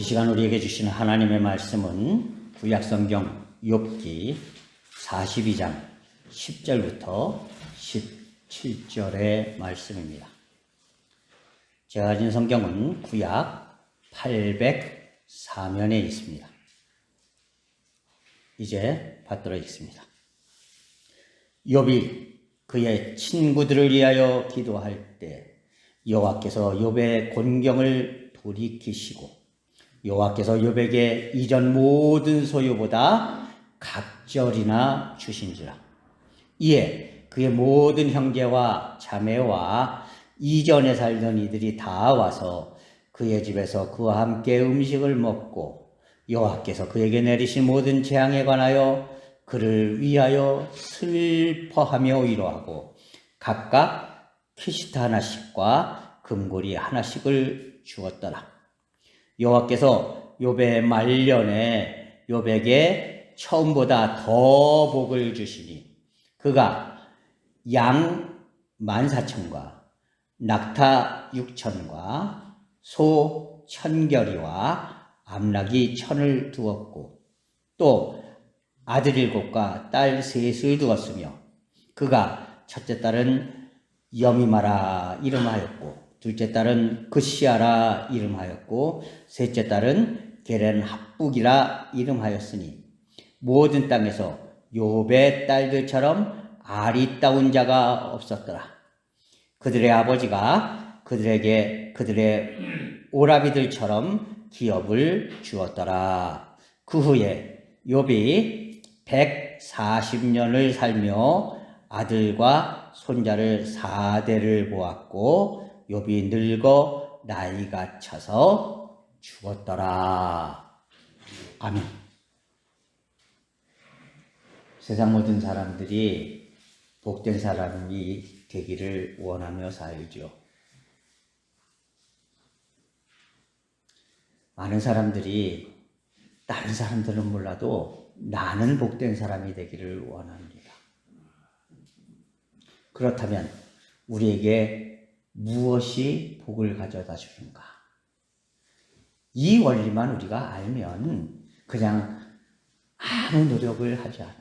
이 시간 우리에게 주시는 하나님의 말씀은 구약성경 욥기 42장 10절부터 17절의 말씀입니다. 제가 가진 성경은 구약 804면에 있습니다. 이제 받들어 읽습니다. 욥이 그의 친구들을 위하여 기도할 때 여호와께서 욥의 곤경을 돌이키시고 여호와께서 욥에게 이전 모든 소유보다 각절이나 주신지라. 이에 그의 모든 형제와 자매와 이전에 살던 이들이 다 와서 그의 집에서 그와 함께 음식을 먹고 여호와께서 그에게 내리신 모든 재앙에 관하여 그를 위하여 슬퍼하며 위로하고 각각 키시트 하나씩과 금고리 하나씩을 주었더라. 여호와께서 욥의 말년에 욥에게 처음보다 더 복을 주시니 그가 양 14,000과 낙타 6,000과 소 1,000결이와 암낙이 1,000을 두었고 또 아들 7과 딸 3을 두었으며 그가 첫째 딸은 여미마라 이름하였고 둘째 딸은 그시아라 이름하였고 셋째 딸은 게렌 합북이라 이름하였으니 모든 땅에서 욥의 딸들처럼 아리따운 자가 없었더라. 그들의 아버지가 그들에게 그들의 오라비들처럼 기업을 주었더라. 그 후에 욥이 140년을 살며 아들과 손자를 4대를 보았고 욥이 늙어 나이가 차서 죽었더라. 아멘. 세상 모든 사람들이 복된 사람이 되기를 원하며 살죠. 많은 사람들이 다른 사람들은 몰라도 나는 복된 사람이 되기를 원합니다. 그렇다면 우리에게 무엇이 복을 가져다 주는가? 이 원리만 우리가 알면 그냥 아무 노력을 하지 않아도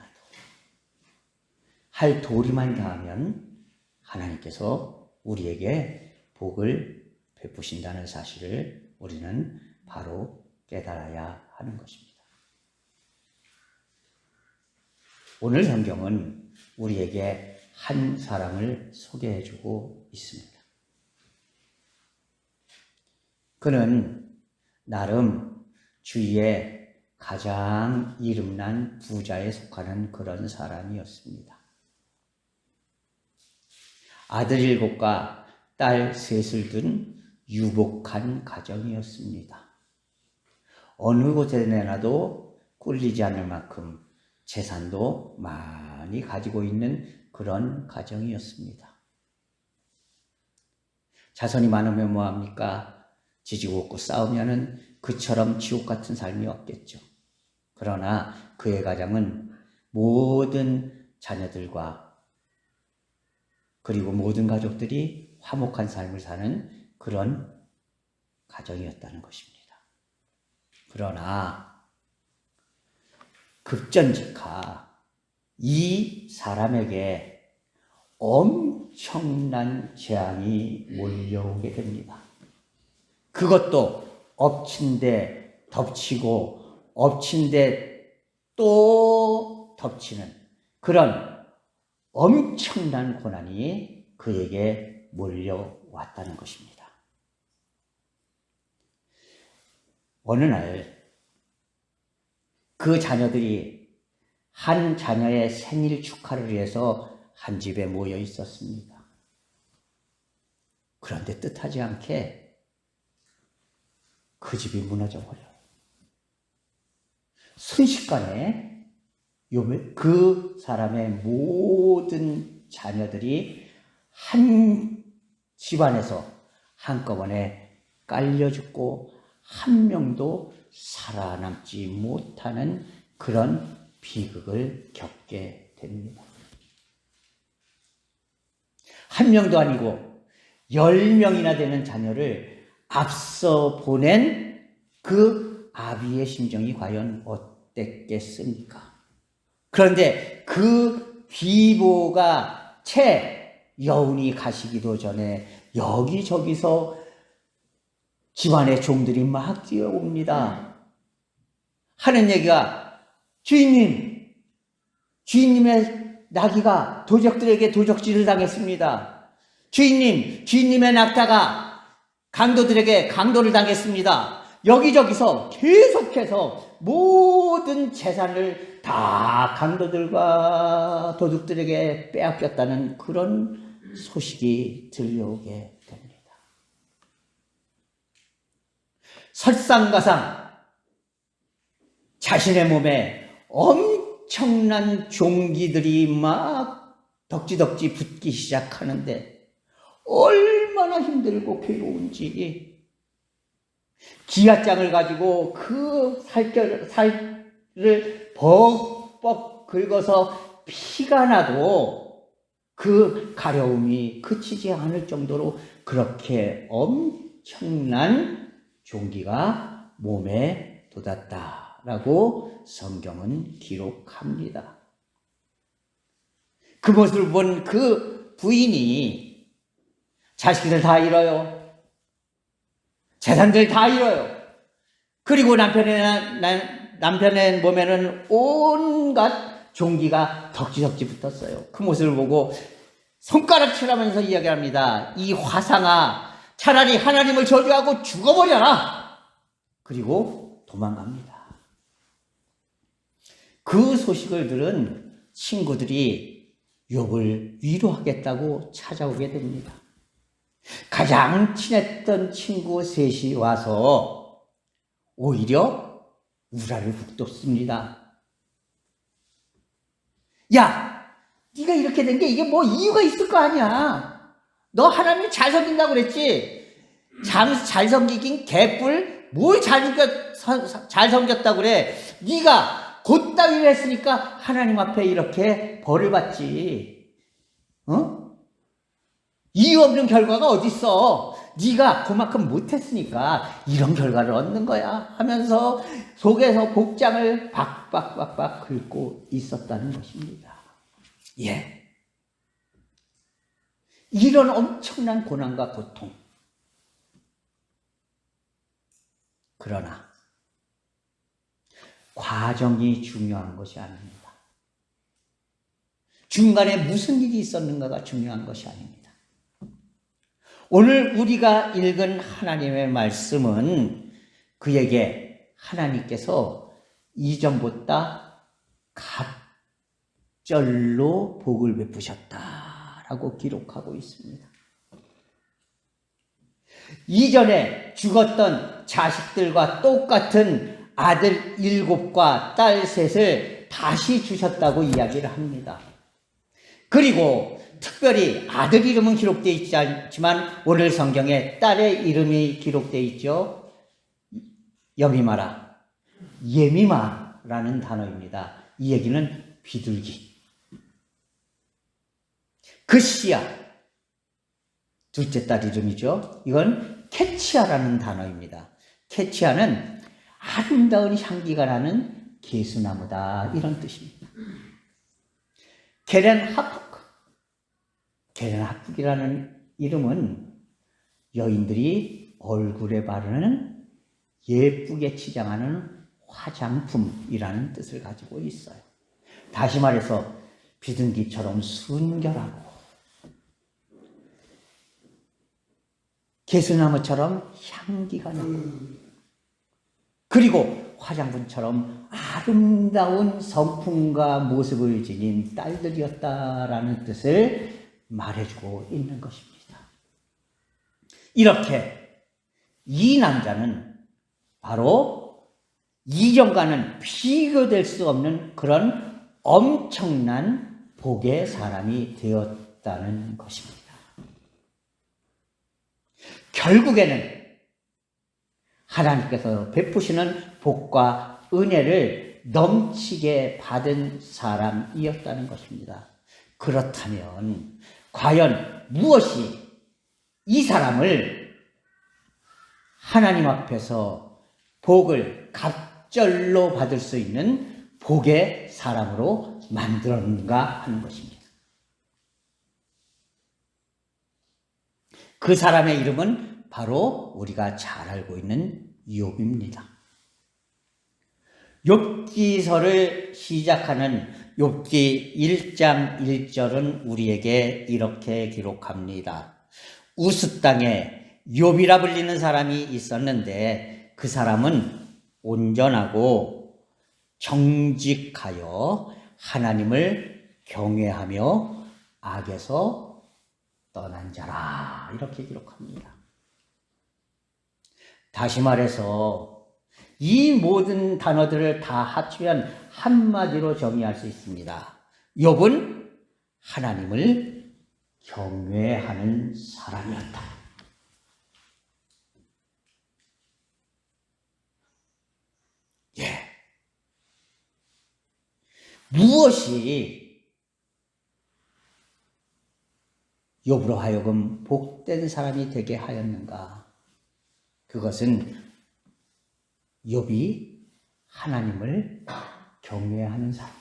할 도리만 다하면 하나님께서 우리에게 복을 베푸신다는 사실을 우리는 바로 깨달아야 하는 것입니다. 오늘 성경은 우리에게 한 사람을 소개해주고 있습니다. 그는 나름 주위에 가장 이름난 부자에 속하는 그런 사람이었습니다. 아들 7과 딸 3을 둔 유복한 가정이었습니다. 어느 곳에 내놔도 꿀리지 않을 만큼 재산도 많이 가지고 있는 그런 가정이었습니다. 자손이 많으면 뭐합니까? 지지고 얻고 싸우면은 그처럼 지옥 같은 삶이 없겠죠. 그러나 그의 가정은 모든 자녀들과 그리고 모든 가족들이 화목한 삶을 사는 그런 가정이었다는 것입니다. 그러나 급전직하 이 사람에게 엄청난 재앙이 몰려오게 됩니다. 그것도 엎친 데 덮치고 엎친 데 또 덮치는 그런 엄청난 고난이 그에게 몰려왔다는 것입니다. 어느 날 그 자녀들이 한 자녀의 생일 축하를 위해서 한 집에 모여 있었습니다. 그런데 뜻하지 않게 그 집이 무너져 버려요. 순식간에 그 사람의 모든 자녀들이 한 집안에서 한꺼번에 깔려 죽고 한 명도 살아남지 못하는 그런 비극을 겪게 됩니다. 한 명도 아니고 10명이나 되는 자녀를 앞서 보낸 그 아비의 심정이 과연 어땠겠습니까? 그런데 그 비보가 채 여운이 가시기도 전에 여기저기서 집안의 종들이 막 뛰어옵니다. 하는 얘기가 주인님의 나귀가 도적들에게 도적질을 당했습니다. 주인님의 낙타가 강도들에게 강도를 당했습니다. 여기저기서 계속해서 모든 재산을 다 강도들과 도둑들에게 빼앗겼다는 그런 소식이 들려오게 됩니다. 설상가상 자신의 몸에 엄청난 종기들이 막 덕지덕지 붙기 시작하는데 얼마나 힘들고 괴로운지 기아장을 가지고 그 살을 벅벅 긁어서 피가 나도 그 가려움이 그치지 않을 정도로 그렇게 엄청난 종기가 몸에 돋았다라고 성경은 기록합니다. 그 모습을 본 그 부인이 자식들 다 잃어요. 재산들 다 잃어요. 그리고 남편의 몸에는 온갖 종기가 덕지덕지 붙었어요. 그 모습을 보고 손가락질하면서 이야기합니다. 이 화상아, 차라리 하나님을 저주하고 죽어버려라. 그리고 도망갑니다. 그 소식을 들은 친구들이 욥을 위로하겠다고 찾아오게 됩니다. 가장 친했던 친구 셋이 와서 오히려 우라를 북돋습니다. 야, 네가 이렇게 된 게 이게 뭐 이유가 있을 거 아니야. 너 하나님 잘 섬긴다고 그랬지. 잘 섬기긴 개뿔. 뭘 잘 섬겼다고 그래. 네가 곧따위를 했으니까 하나님 앞에 이렇게 벌을 받지. 이유 없는 결과가 어딨어. 네가 그만큼 못했으니까 이런 결과를 얻는 거야 하면서 속에서 복장을 박박박박 긁고 있었다는 것입니다. 예. 이런 엄청난 고난과 고통. 그러나 과정이 중요한 것이 아닙니다. 중간에 무슨 일이 있었는가가 중요한 것이 아닙니다. 오늘 우리가 읽은 하나님의 말씀은 그에게 하나님께서 이전보다 갑절로 복을 베푸셨다라고 기록하고 있습니다. 이전에 죽었던 자식들과 똑같은 아들 7과 딸 3을 다시 주셨다고 이야기를 합니다. 그리고 특별히 아들 이름은 기록되어 있지 않지만 오늘 성경에 딸의 이름이 기록되어 있죠. 여미마라, 예미마라는 단어입니다. 이 얘기는 비둘기. 그시야, 둘째 딸 이름이죠. 이건 캐치아라는 단어입니다. 캐치아는 아름다운 향기가 나는 개수나무다, 이런 뜻입니다. 게렌하프크이라는 이름은 여인들이 얼굴에 바르는 예쁘게 치장하는 화장품이라는 뜻을 가지고 있어요. 다시 말해서 비둘기처럼 순결하고 개수나무처럼 향기가 나고 그리고 화장품처럼 아름다운 성품과 모습을 지닌 딸들이었다라는 뜻을 말해주고 있는 것입니다. 이렇게 이 남자는 바로 이전과는 비교될 수 없는 그런 엄청난 복의 사람이 되었다는 것입니다. 결국에는 하나님께서 베푸시는 복과 은혜를 넘치게 받은 사람이었다는 것입니다. 그렇다면 과연 무엇이 이 사람을 하나님 앞에서 복을 갑절로 받을 수 있는 복의 사람으로 만들었는가 하는 것입니다. 그 사람의 이름은 바로 우리가 잘 알고 있는 욥입니다. 욥기서를 시작하는 욥기 1장 1절은 우리에게 이렇게 기록합니다. 우스 땅에 욥이라 불리는 사람이 있었는데 그 사람은 온전하고 정직하여 하나님을 경외하며 악에서 떠난 자라, 이렇게 기록합니다. 다시 말해서 이 모든 단어들을 다 합치면 한마디로 정의할 수 있습니다. 욥은 하나님을 경외하는 사람이었다. 예. 무엇이 욥으로 하여금 복된 사람이 되게 하였는가? 그것은 욥이 하나님을 경외하는 사람,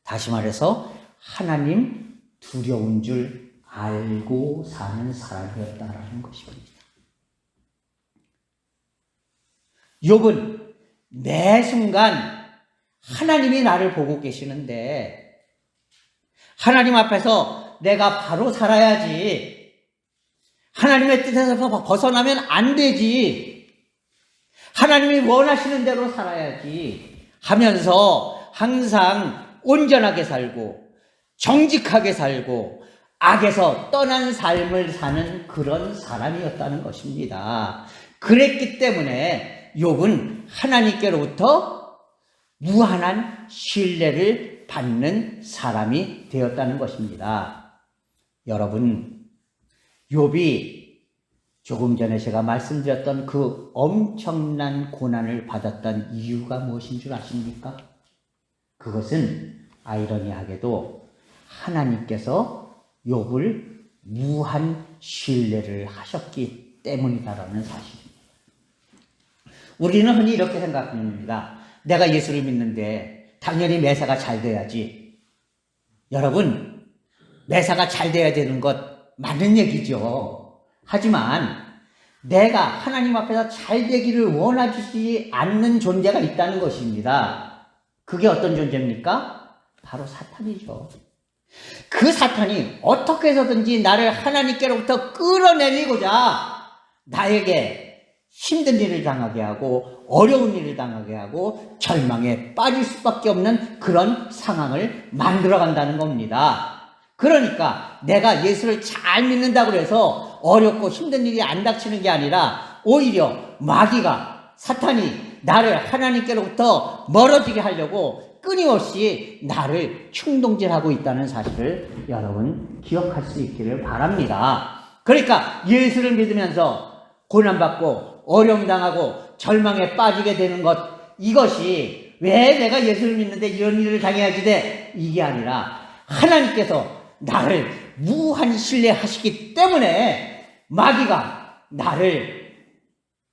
다시 말해서 하나님 두려운 줄 알고 사는 사람이었다라는 것입니다. 욥은 매 순간 하나님이 나를 보고 계시는데 하나님 앞에서 내가 바로 살아야지, 하나님의 뜻에서 벗어나면 안 되지, 하나님이 원하시는 대로 살아야지 하면서 항상 온전하게 살고 정직하게 살고 악에서 떠난 삶을 사는 그런 사람이었다는 것입니다. 그랬기 때문에 욥은 하나님께로부터 무한한 신뢰를 받는 사람이 되었다는 것입니다. 여러분, 욥이 조금 전에 제가 말씀드렸던 그 엄청난 고난을 받았던 이유가 무엇인 줄 아십니까? 그것은 아이러니하게도 하나님께서 욥을 무한 신뢰를 하셨기 때문이다라는 사실입니다. 우리는 흔히 이렇게 생각합니다. 내가 예수를 믿는데 당연히 매사가 잘 돼야지. 여러분, 매사가 잘 돼야 되는 것 맞는 얘기죠. 하지만 내가 하나님 앞에서 잘 되기를 원하지 않는 존재가 있다는 것입니다. 그게 어떤 존재입니까? 바로 사탄이죠. 그 사탄이 어떻게 해서든지 나를 하나님께로부터 끌어내리고자 나에게 힘든 일을 당하게 하고 어려운 일을 당하게 하고 절망에 빠질 수밖에 없는 그런 상황을 만들어간다는 겁니다. 그러니까 내가 예수를 잘 믿는다고 해서 어렵고 힘든 일이 안 닥치는 게 아니라 오히려 마귀가, 사탄이 나를 하나님께로부터 멀어지게 하려고 끊임없이 나를 충동질하고 있다는 사실을 여러분 기억할 수 있기를 바랍니다. 그러니까 예수를 믿으면서 고난받고 어려움 당하고 절망에 빠지게 되는 것, 이것이 왜 내가 예수를 믿는데 이런 일을 당해야지 돼? 이게 아니라 하나님께서 나를 무한 신뢰하시기 때문에 마귀가 나를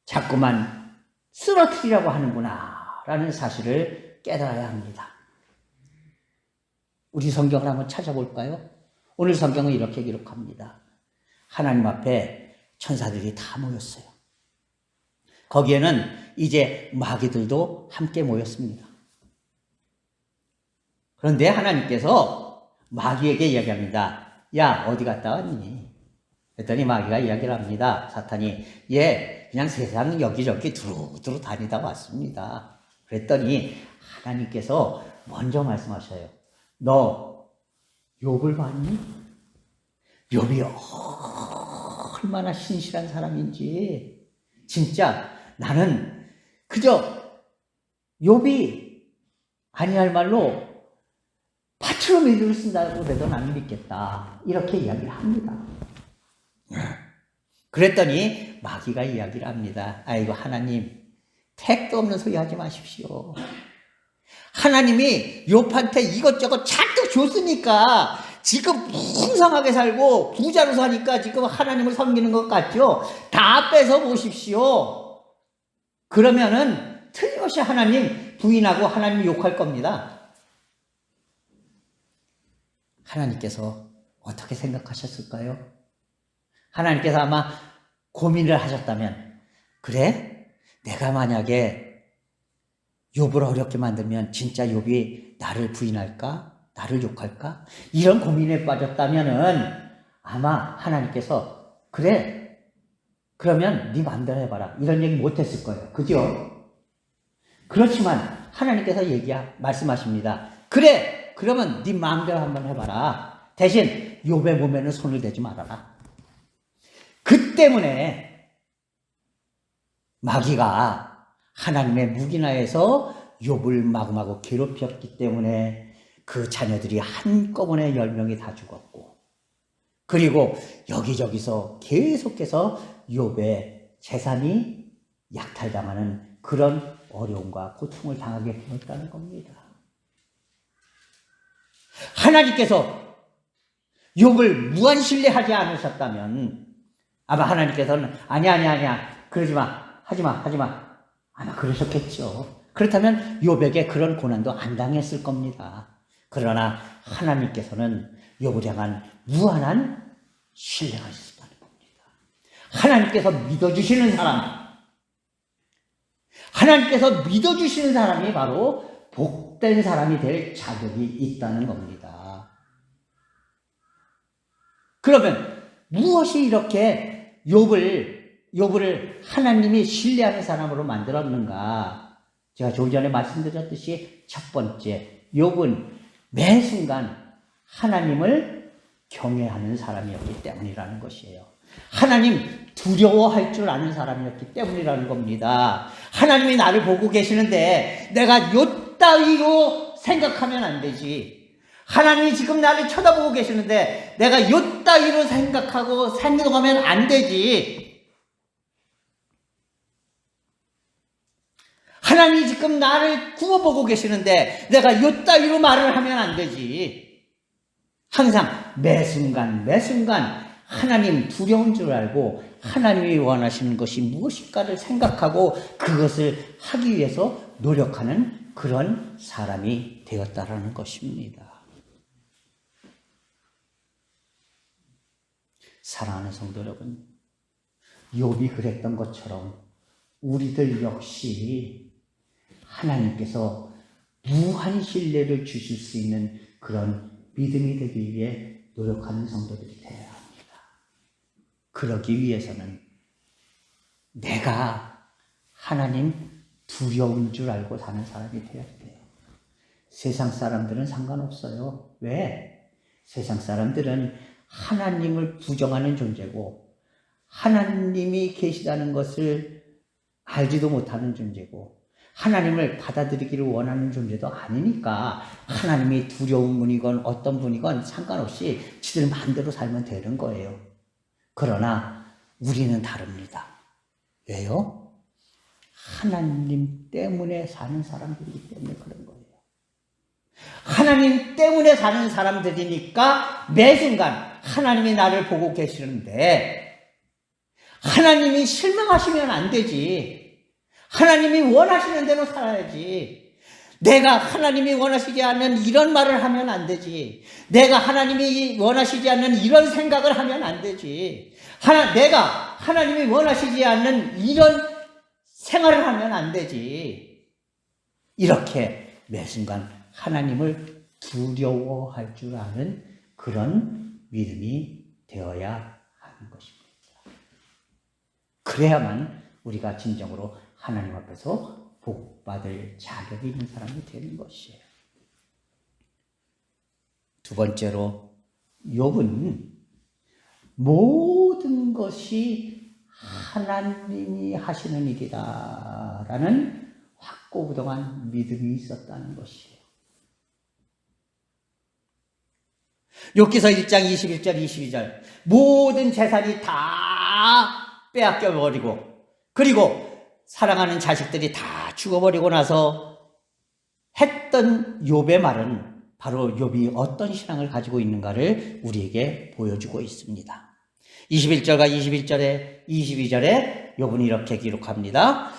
자꾸만 쓰러뜨리려고 하는구나 라는 사실을 깨달아야 합니다. 우리 성경을 한번 찾아볼까요? 오늘 성경은 이렇게 기록합니다. 하나님 앞에 천사들이 다 모였어요. 거기에는 이제 마귀들도 함께 모였습니다. 그런데 하나님께서 마귀에게 이야기합니다. 야, 어디 갔다 왔니? 그랬더니 마귀가 이야기를 합니다. 사탄이, 그냥 세상 여기저기 두루두루 다니다 왔습니다. 그랬더니 하나님께서 먼저 말씀하셔요. 너 욥을 봤니? 욥이 얼마나 신실한 사람인지. 진짜 나는 그저 욥이 아니할 말로 밭으로 메주를 쓴다고 해도 나는 믿겠다. 이렇게 이야기를 합니다. 그랬더니 마귀가 이야기를 합니다. 아이고 하나님, 택도 없는 소리 하지 마십시오. 하나님이 욥한테 이것저것 잔뜩 줬으니까 지금 풍성하게 살고 부자로 사니까 지금 하나님을 섬기는 것 같죠? 다 뺏어 보십시오. 그러면은 틀림없이 하나님 부인하고 하나님 욕할 겁니다. 하나님께서 어떻게 생각하셨을까요? 하나님께서 아마 고민을 하셨다면, 그래? 내가 만약에 욥을 어렵게 만들면 진짜 욥이 나를 부인할까? 나를 욕할까? 이런 고민에 빠졌다면은 아마 하나님께서 그래, 그러면 네 마음대로 해봐라, 이런 얘기 못했을 거예요. 그죠? 그렇지만 하나님께서 말씀하십니다. 그래, 그러면 네 마음대로 한번 해봐라. 대신 욥의 몸에는 손을 대지 말아라. 그 때문에 마귀가 하나님의 묵인하에서 욥을 마구마구 괴롭혔기 때문에 그 자녀들이 한꺼번에 10명이 다 죽었고, 그리고 여기저기서 계속해서 욥의 재산이 약탈당하는 그런 어려움과 고통을 당하게 되었다는 겁니다. 하나님께서 욥을 무한신뢰하지 않으셨다면 아마 하나님께서는 아니야 그러지 마, 하지마 아마 그러셨겠죠. 그렇다면 욥에게 그런 고난도 안 당했을 겁니다. 그러나 하나님께서는 욥을 향한 무한한 신뢰가 있었다는 겁니다. 하나님께서 믿어주시는 사람이 바로 복된 사람이 될 자격이 있다는 겁니다. 그러면 무엇이 이렇게 욥을 하나님이 신뢰하는 사람으로 만들었는가? 제가 조금 전에 말씀드렸듯이 첫 번째, 욥은 매 순간 하나님을 경외하는 사람이었기 때문이라는 것이에요. 하나님 두려워할 줄 아는 사람이었기 때문이라는 겁니다. 하나님이 나를 보고 계시는데 내가 요따위로 생각하면 안 되지. 하나님이 지금 나를 쳐다보고 계시는데 내가 요따위로 생각하고 행동하면 안 되지. 하나님이 지금 나를 구워보고 계시는데 내가 요따위로 말을 하면 안 되지. 항상 매 순간 하나님 두려운 줄 알고 하나님이 원하시는 것이 무엇일까를 생각하고 그것을 하기 위해서 노력하는 그런 사람이 되었다라는 것입니다. 사랑하는 성도 여러분, 욥이 그랬던 것처럼 우리들 역시 하나님께서 무한 신뢰를 주실 수 있는 그런 믿음이 되기 위해 노력하는 성도들이 되어야 합니다. 그러기 위해서는 내가 하나님 두려운 줄 알고 사는 사람이 되어야 돼요. 세상 사람들은 상관없어요. 왜? 세상 사람들은 하나님을 부정하는 존재고 하나님이 계시다는 것을 알지도 못하는 존재고 하나님을 받아들이기를 원하는 존재도 아니니까 하나님이 두려운 분이건 어떤 분이건 상관없이 지들 마음대로 살면 되는 거예요. 그러나 우리는 다릅니다. 왜요? 하나님 때문에 사는 사람들이기 때문에 그런 거예요. 하나님 때문에 사는 사람들이니까 매 순간 하나님이 나를 보고 계시는데 하나님이 실망하시면 안 되지. 하나님이 원하시는 대로 살아야지. 내가 하나님이 원하시지 않는 이런 말을 하면 안 되지. 내가 하나님이 원하시지 않는 이런 생각을 하면 안 되지. 내가 하나님이 원하시지 않는 이런 생활을 하면 안 되지. 이렇게 매 순간 하나님을 두려워할 줄 아는 그런 믿음이 되어야 하는 것입니다. 그래야만 우리가 진정으로 하나님 앞에서 복받을 자격이 있는 사람이 되는 것이에요. 두 번째로 욥은 모든 것이 하나님이 하시는 일이다 라는 확고부동한 믿음이 있었다는 것이에요. 욥기서 1장 21절 22절 모든 재산이 다 빼앗겨버리고 그리고 사랑하는 자식들이 다 죽어버리고 나서 했던 욥의 말은 바로 욥이 어떤 신앙을 가지고 있는가를 우리에게 보여주고 있습니다. 21절과 22절에 욥은 이렇게 기록합니다.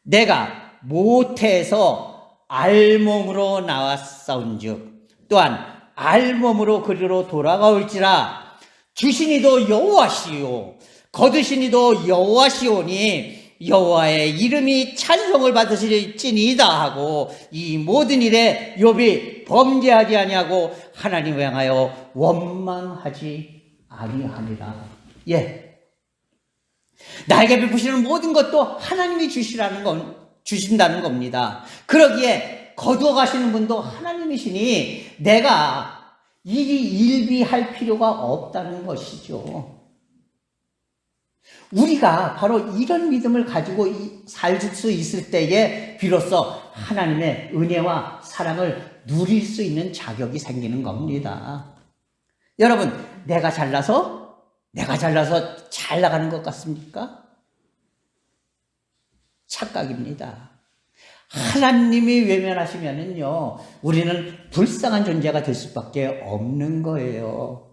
내가 모태에서 알몸으로 나왔사온즉 또한 알몸으로 그리로 돌아가올지라. 주시니도 여호와시요 거두시니도 여호와시오니 여호와의 이름이 찬송을 받으실지니이다 하고 이 모든 일에 욥이 범죄하지 아니하고 하나님을 향하여 원망하지 아니하니라. 예, 나에게 베푸시는 모든 것도 하나님이 주신다는 겁니다. 그러기에 거두어 가시는 분도 하나님이시니 내가 일비할 필요가 없다는 것이죠. 우리가 바로 이런 믿음을 가지고 살 수 있을 때에 비로소 하나님의 은혜와 사랑을 누릴 수 있는 자격이 생기는 겁니다. 여러분, 내가 잘나서 잘 나가는 것 같습니까? 착각입니다. 하나님이 외면하시면은요, 우리는 불쌍한 존재가 될 수밖에 없는 거예요.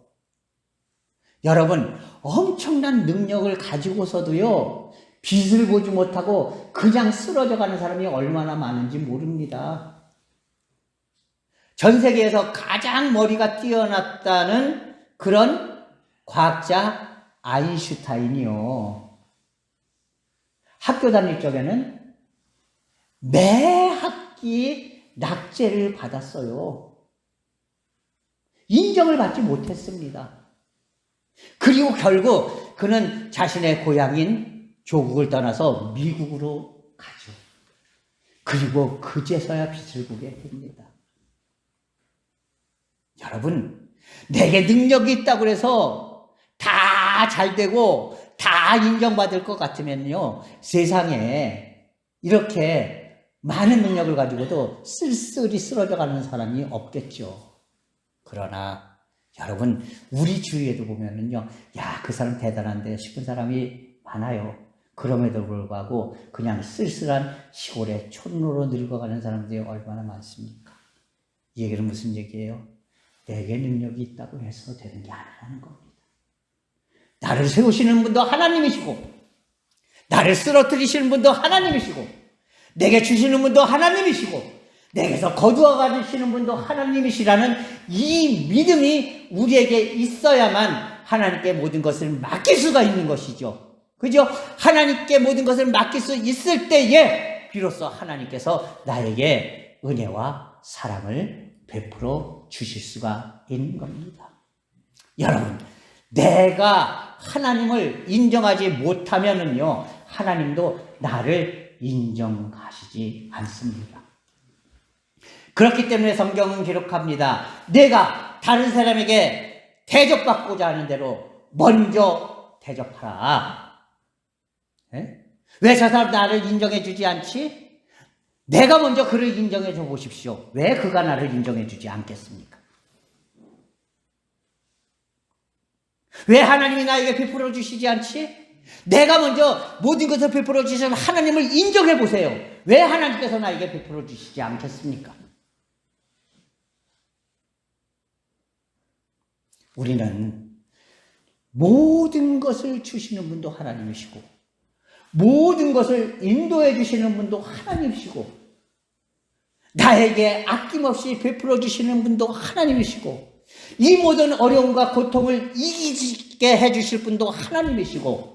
여러분, 엄청난 능력을 가지고서도요, 빛을 보지 못하고 그냥 쓰러져 가는 사람이 얼마나 많은지 모릅니다. 전 세계에서 가장 머리가 뛰어났다는 그런 과학자 아인슈타인이요, 학교 다닐 적에는 매 학기 낙제를 받았어요. 인정을 받지 못했습니다. 그리고 결국 그는 자신의 고향인 조국을 떠나서 미국으로 가죠. 그리고 그제서야 빛을 보게 됩니다. 여러분, 내게 능력이 있다고 해서 다 잘 되고 다 인정받을 것 같으면요, 세상에 이렇게 많은 능력을 가지고도 쓸쓸히 쓰러져가는 사람이 없겠죠. 그러나 여러분, 우리 주위에도 보면은요, 야, 그 사람 대단한데 싶은 사람이 많아요. 그럼에도 불구하고 그냥 쓸쓸한 시골의 촌로로 늙어가는 사람들이 얼마나 많습니까? 이 얘기는 무슨 얘기예요? 내게 능력이 있다고 해서 되는 게 아니라는 겁니다. 나를 세우시는 분도 하나님이시고, 나를 쓰러뜨리시는 분도 하나님이시고, 내게 주시는 분도 하나님이시고, 내게서 거두어 가시는 분도 하나님이시라는 이 믿음이 우리에게 있어야만 하나님께 모든 것을 맡길 수가 있는 것이죠. 그죠? 하나님께 모든 것을 맡길 수 있을 때에 비로소 하나님께서 나에게 은혜와 사랑을 베풀어 주실 수가 있는 겁니다. 여러분, 내가 하나님을 인정하지 못하면은요, 하나님도 나를 인정하시지 않습니다. 그렇기 때문에 성경은 기록합니다. 내가 다른 사람에게 대접받고자 하는 대로 먼저 대접하라. 왜 저 사람 나를 인정해 주지 않지? 내가 먼저 그를 인정해 줘 보십시오. 왜 그가 나를 인정해 주지 않겠습니까? 왜 하나님이 나에게 베풀어 주시지 않지? 내가 먼저 모든 것을 베풀어 주시는 하나님을 인정해 보세요. 왜 하나님께서 나에게 베풀어 주시지 않겠습니까? 우리는 모든 것을 주시는 분도 하나님이시고, 모든 것을 인도해 주시는 분도 하나님이시고, 나에게 아낌없이 베풀어 주시는 분도 하나님이시고, 이 모든 어려움과 고통을 이기게 해주실 분도 하나님이시고,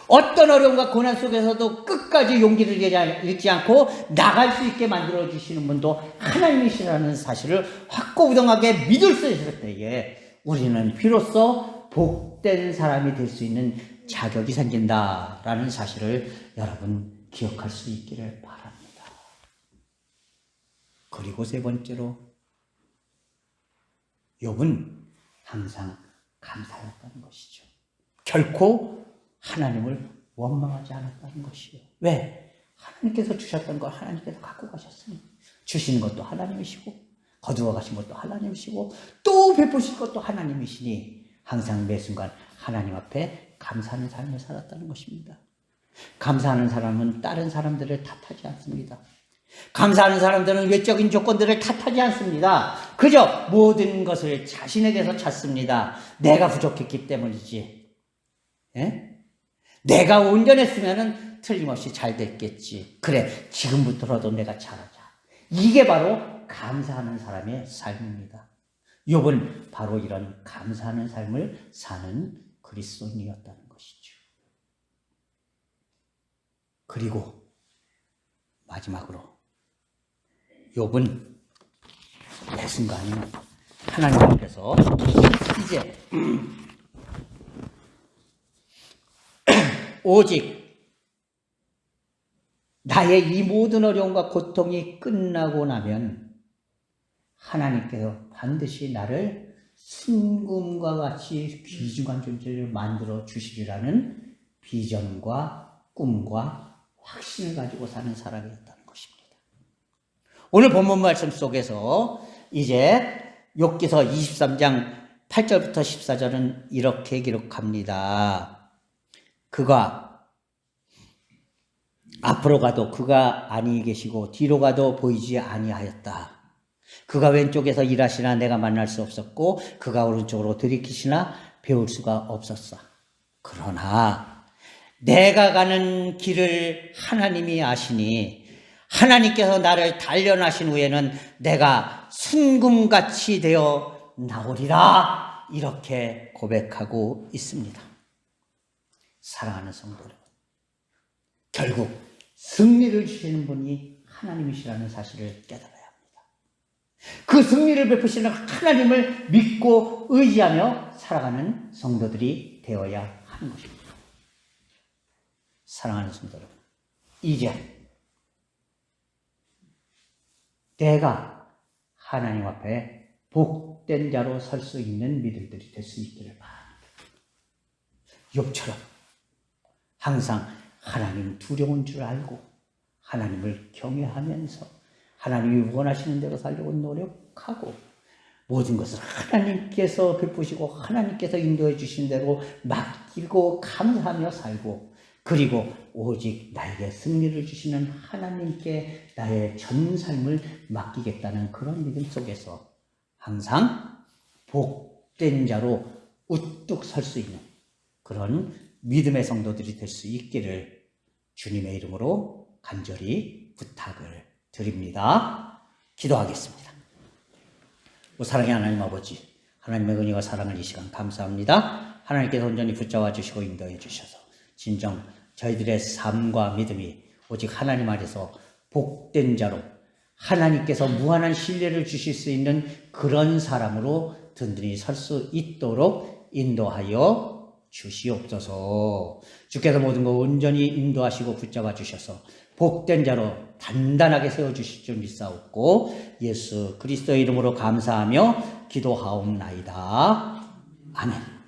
어떤 어려움과 고난 속에서도 끝까지 용기를 잃지 않고 나갈 수 있게 만들어주시는 분도 하나님이시라는 사실을 확고부동하게 믿을 수 있을 때에 우리는 비로소 복된 사람이 될 수 있는 자격이 생긴다라는 사실을 여러분 기억할 수 있기를 바랍니다. 그리고 세 번째로, 욥은 항상 감사했다는 것이죠. 결코 하나님을 원망하지 않았다는 것이에요. 왜? 하나님께서 주셨던 걸 하나님께서 갖고 가셨으니, 주시는 것도 하나님이시고 거두어 가신 것도 하나님이시고 또 베푸실 것도 하나님이시니 항상 매 순간 하나님 앞에 감사하는 삶을 살았다는 것입니다. 감사하는 사람은 다른 사람들을 탓하지 않습니다. 감사하는 사람들은 외적인 조건들을 탓하지 않습니다. 그저 모든 것을 자신에게서 찾습니다. 내가 부족했기 때문이지. 예? 내가 온전했으면은 틀림없이 잘 됐겠지. 그래, 지금부터라도 내가 잘하자. 이게 바로 감사하는 사람의 삶입니다. 욥은 바로 이런 감사하는 삶을 사는 그리스도인이었다는 것이죠. 그리고 마지막으로 욥은 매 순간이 하나님 앞에서 이제 오직 나의 이 모든 어려움과 고통이 끝나고 나면 하나님께서 반드시 나를 순금과 같이 귀중한 존재를 만들어 주시리라는 비전과 꿈과 확신을 가지고 사는 사람이었다는 것입니다. 오늘 본문 말씀 속에서 이제 욥기서 23장 8절부터 14절은 이렇게 기록합니다. 그가 앞으로 가도 그가 아니 계시고 뒤로 가도 보이지 아니하였다. 그가 왼쪽에서 일하시나 내가 만날 수 없었고 그가 오른쪽으로 들이키시나 배울 수가 없었어. 그러나 내가 가는 길을 하나님이 아시니 하나님께서 나를 단련하신 후에는 내가 순금같이 되어 나오리라. 이렇게 고백하고 있습니다. 사랑하는 성도 여러분, 결국 승리를 주시는 분이 하나님이시라는 사실을 깨달아야 합니다. 그 승리를 베푸시는 하나님을 믿고 의지하며 살아가는 성도들이 되어야 하는 것입니다. 사랑하는 성도 여러분, 이제 내가 하나님 앞에 복된 자로 설 수 있는 믿음들이 될 수 있기를 바랍니다. 욥처럼 항상 하나님 두려운 줄 알고 하나님을 경외하면서 하나님이 원하시는 대로 살려고 노력하고 모든 것을 하나님께서 베푸시고 하나님께서 인도해 주신 대로 맡기고 감사하며 살고 그리고 오직 나에게 승리를 주시는 하나님께 나의 전 삶을 맡기겠다는 그런 믿음 속에서 항상 복된 자로 우뚝 설 수 있는 그런 믿음의 성도들이 될 수 있기를 주님의 이름으로 간절히 부탁을 드립니다. 기도하겠습니다. 사랑의 하나님 아버지, 하나님의 은혜와 사랑을 이 시간 감사합니다. 하나님께서 온전히 붙잡아 주시고 인도해 주셔서 진정 저희들의 삶과 믿음이 오직 하나님 아래서 복된 자로 하나님께서 무한한 신뢰를 주실 수 있는 그런 사람으로 든든히 설 수 있도록 인도하여 주시옵소서. 주께서 모든 것 온전히 인도하시고 붙잡아 주셔서 복된 자로 단단하게 세워주실 줄 믿사옵고 예수 그리스도의 이름으로 감사하며 기도하옵나이다. 아멘.